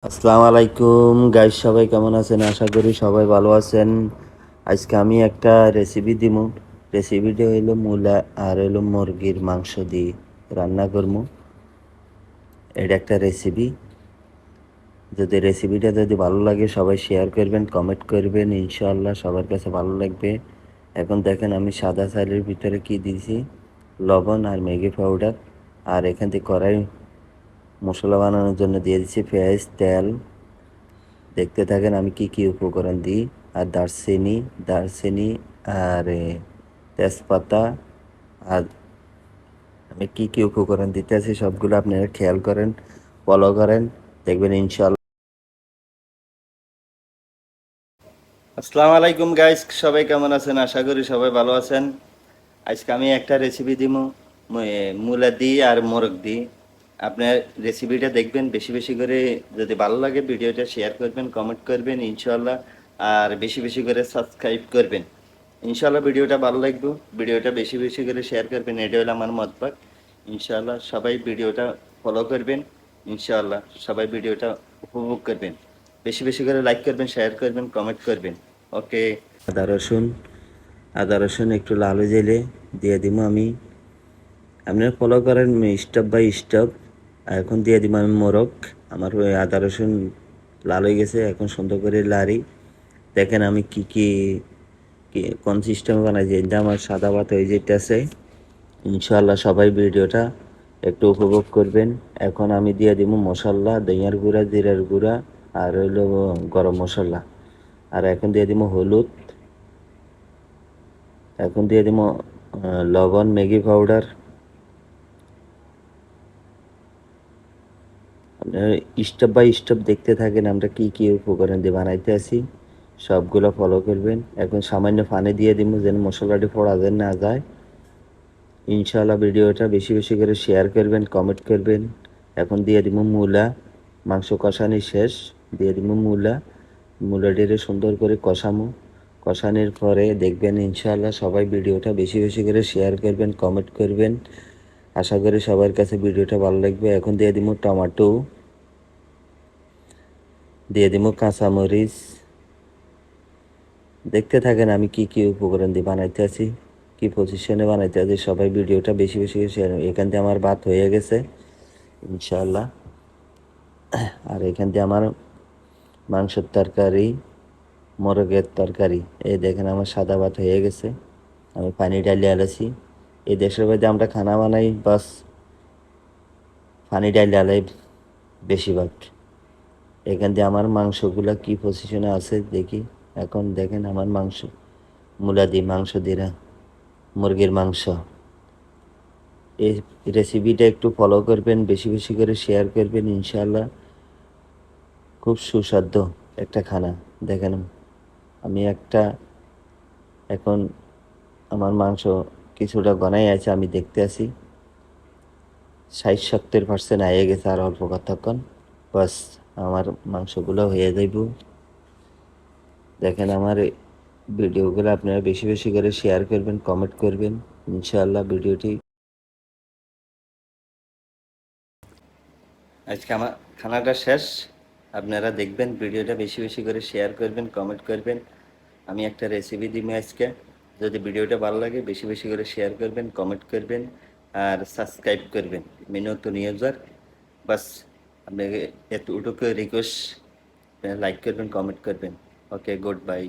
আসসালামু আলাইকুম গাইস, সবাই কেমন আছেন? আশা করি সবাই ভালো আছেন। আজকে আমি একটা রেসিপি দিব। রেসিপিটা হইলো মূলা আর হইলো মুরগির মাংস দিয়ে রান্না করবো। এটা একটা রেসিপি। রেসিপিটা যদি ভালো লাগে সবাই শেয়ার করবেন, কমেন্ট করবেন, ইনশাআল্লাহ সবার কাছে ভালো লাগবে। এখন দেখেন আমি সাদা চালের ভিতরে কি দিয়েছি, লবণ আর ম্যাগি পাউডার। আর এখান থেকে কড়াই মশলা বানানোর জন্য দিয়ে দিচ্ছি পেঁয়াজ, তেল। দেখতে থাকেন আমি কি কি উপকরণ দিই। আর দারচিনি আর তেজপাতা। আর আমি কি কি উপকরণ দিতে আছি সবগুলো আপনারা খেয়াল করেন, ফলো করেন, দেখবেন ইনশাল্লাহ। আসসালামু আলাইকুম গাইস, সবাই কেমন আছেন? আশা করি সবাই ভালো আছেন। আজকে আমি একটা রেসিপি দিব, মূলা দিই আর মোরগ দিই। আপনার রেসিপিটা দেখবেন বেশি বেশি করে। যদি ভালো লাগে ভিডিওটা শেয়ার করবেন, কমেন্ট করবেন ইনশাল্লাহ। আর বেশি বেশি করে সাবস্ক্রাইব করবেন ইনশাল্লাহ। ভিডিওটা ভালো লাগবে, ভিডিওটা বেশি বেশি করে শেয়ার করবেন। এটা হলো আমার মতবাদ। ইনশাল্লাহ সবাই ভিডিওটা ফলো করবেন, ইনশাল্লাহ সবাই ভিডিওটা উপভোগ করবেন। বেশি বেশি করে লাইক করবেন, শেয়ার করবেন, কমেন্ট করবেন। ওকে। আদা রসুন একটু লাল হয়ে গেলে দিয়ে দিব আমি। আপনারা ফলো করেন স্টেপ বাই স্টেপ। এখন দিয়ে দিব আমি মোরগ। আমার ওই আদা রসুন লাল হয়ে গেছে, এখন সুন্দর করে লাড়ি। দেখেন আমি কি কি কি কোন সিস্টেমে বানাইছি। এটা আমার সাদা ভাত হয়ে যেতেছে। ইনশাআল্লাহ সবাই ভিডিওটা একটু উপভোগ করবেন। এখন আমি দিয়ে দিব মশলা, ধনিয়ার গুঁড়া, জিরার গুঁড়া আর হইলো গরম মশলা। আর এখন দিয়ে দিব হলুদ। এখন দিয়ে দিব লবণ, ম্যাগি পাউডার। আপনারা স্টেপ বাই স্টেপ দেখতে থাকেন আমরা কি কি উপকরণ দিয়ে বানাইতে আছি, সবগুলো ফলো করবেন। এখন সামান্য পানি দিয়ে দিব যেন মশলাটি পড়া যেন না যায়। ইনশাআল্লাহ ভিডিওটা বেশি বেশি করে শেয়ার করবেন, কমেন্ট করবেন। এখন দিয়ে দিব মূলা। মাংস কষানি শেষ, দিয়ে দিব মূলাটিরে সুন্দর করে কষানোর পরে দেখবেন ইনশাআল্লাহ সবাই ভিডিওটা বেশি বেশি করে শেয়ার করবেন, কমেন্ট করবেন। আশা করি সবার কাছে ভিডিওটা ভালো লাগবে। এখন দিয়ে দিব টমেটো, দিয়ে দিব কাঁচামরিচ। দেখতে থাকেন আমি কি কি উপকরণ দিয়ে বানাইতে আছি, কি পজিশনে বানাইতে আছি। সবাই ভিডিওটা বেশি বেশি করে শেয়ার। এখান থেকে আমার ভাত হয়ে গেছে ইনশাআল্লাহ। আর এখান থেকে আমার মাংসের তরকারি, মোরগের তরকারি। এই দেখেন আমার সাদা ভাত হয়ে গেছে, আমি পানি ডালিয়ে আলাইছি। এই দেশের বাড়িতে আমরা খানা বানাই বাস পানি ডালিয়ে আলাই বেশিরভাগ। এখান দিয়ে আমার মাংসগুলা কি পজিশনে আছে দেখি। এখন দেখেন আমার মাংস, মূলা দিয়ে মাংস দিয়ে মুরগির মাংস। এই রেসিপিটা একটু ফলো করবেন, বেশি বেশি করে শেয়ার করবেন ইনশাআল্লাহ। খুব সুস্বাদু একটা খানা। দেখেন আমি এখন আমার মাংস কিছুটা গনাই আছে, আমি দেখতে আছি 60-70% আয়ে গেছে। আর অল্প কতক্ষণ বাস আমার মাংসগুলো হয়ে যাইব। দেখেন আমার ভিডিওগুলো আপনারা বেশি বেশি করে শেয়ার করবেন, কমেন্ট করবেন ইনশাআল্লাহ। ভিডিওটি আজকে আমার খানাটা শেষ। আপনারা দেখবেন ভিডিওটা বেশি বেশি করে শেয়ার করবেন, কমেন্ট করবেন। আমি একটা রেসিপি দিব আজকে। যদি ভিডিওটা ভালো লাগে বেশি বেশি করে শেয়ার করবেন, কমেন্ট করবেন আর সাবস্ক্রাইব করবেন। আমি নতুন ইউজার, বাস আপনাকে এতটুকু রিকোয়েস্ট, লাইক করবেন, কমেন্ট করবেন। ওকে, গুড বাই।